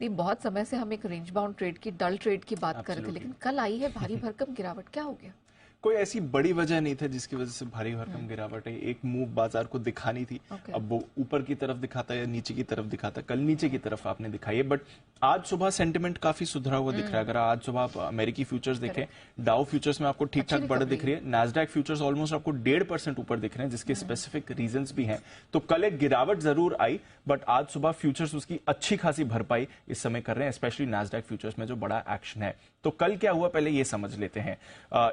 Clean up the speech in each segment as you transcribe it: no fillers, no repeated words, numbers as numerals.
नहीं, बहुत समय से हम एक रेंज बाउंड ट्रेड की, डल ट्रेड की बात कर रहे थे, लेकिन कल आई है भारी भरकम गिरावट, क्या हो गया? कोई ऐसी बड़ी वजह नहीं था जिसकी वजह से भारी भरकम गिरावट है। एक मूव बाजार को दिखानी थी। अब वो ऊपर की तरफ दिखाता है या नीचे की तरफ दिखाता है। कल नीचे की तरफ आपने दिखाई है, बट आज सुबह सेंटिमेंट काफी सुधरा हुआ दिख रहा है। अगर आज सुबह आप अमेरिकी फ्यूचर्स देखें, डाउ फ्यूचर्स में आपको ठीक ठाक बढ़त दिख रही है। नैस्डैक फ्यूचर्स ऑलमोस्ट आपको 1.5% ऊपर दिख रहे हैं, जिसके स्पेसिफिक रीजंस भी हैं। तो कल एक गिरावट जरूर आई, बट आज सुबह फ्यूचर्स उसकी अच्छी खासी भरपाई इस समय कर रहे हैं, स्पेशली नैस्डैक फ्यूचर्स में जो बड़ा एक्शन है। तो कल क्या हुआ पहले ये समझ लेते हैं।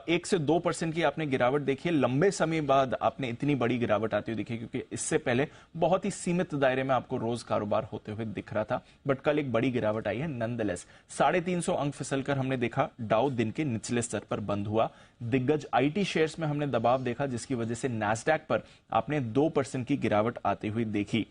1 से 2% की आपने गिरावट देखी है। लंबे समय बाद आपने इतनी बड़ी गिरावट आती हुई देखी, क्योंकि इससे पहले बहुत ही सीमित दायरे में आपको रोज कारोबार होते हुए दिख रहा था, बट कल एक बड़ी गिरावट आई है नंदलेस। 350 अंक फिसलकर हमने देखा डाउ दिन के निचले स्तर पर बंद हुआ। दिग्गज आईटी शेयर्स में हमने दबाव देखा, जिसकी वजह से नैस्डैक पर आपने 2% की गिरावट आती हुई देखी।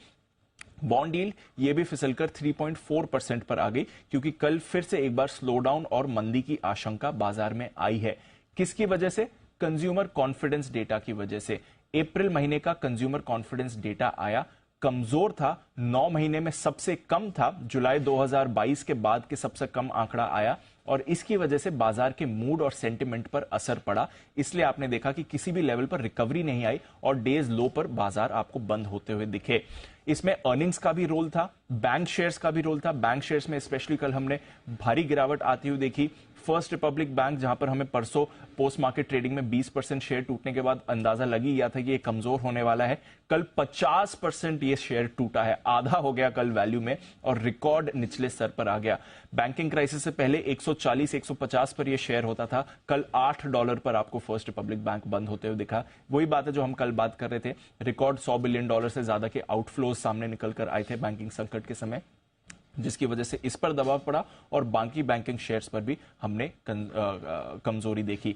बॉन्ड यील्ड ये भी फिसलकर 3.4% पर आ गई, क्योंकि कल फिर से एक बार स्लो डाउन और मंदी की आशंका बाजार में आई है। किसकी वजह से? कंज्यूमर कॉन्फिडेंस डेटा की वजह से। अप्रैल महीने का कंज्यूमर कॉन्फिडेंस डेटा आया, कमजोर था, 9 महीने में सबसे कम था। जुलाई 2022 के बाद के सबसे कम आंकड़ा आया, और इसकी वजह से बाजार के मूड और सेंटिमेंट पर असर पड़ा। इसलिए आपने देखा कि किसी भी लेवल पर रिकवरी नहीं आई और डेज लो पर बाजार आपको बंद होते हुए दिखे। इसमें अर्निंग्स का भी रोल था, बैंक शेयर्स का भी रोल था। बैंक शेयर्स में स्पेशली कल हमने भारी गिरावट आती हुई देखी। फर्स्ट रिपब्लिक बैंक, जहां पर हमें परसों पोस्ट मार्केट ट्रेडिंग में 20% शेयर टूटने के बाद अंदाजा लगी गया था कि ये कमजोर होने वाला है, कल 50% ये शेयर टूटा है, आधा हो गया कल वैल्यू में, और रिकॉर्ड निचले स्तर पर आ गया। बैंकिंग क्राइसिस से पहले 140-150 पर यह शेयर होता था, कल $8 पर आपको फर्स्ट रिपब्लिक बैंक बंद होते हुए दिखा। वही बात है जो हम कल बात कर रहे थे, रिकॉर्ड $100 बिलियन से ज्यादा के आउटफ्लोज सामने निकल कर आए थे बैंकिंग संकट के समय, जिसकी वजह से इस पर दबाव पड़ा और बाकी बैंकिंग शेयर्स पर भी हमने कमजोरी देखी।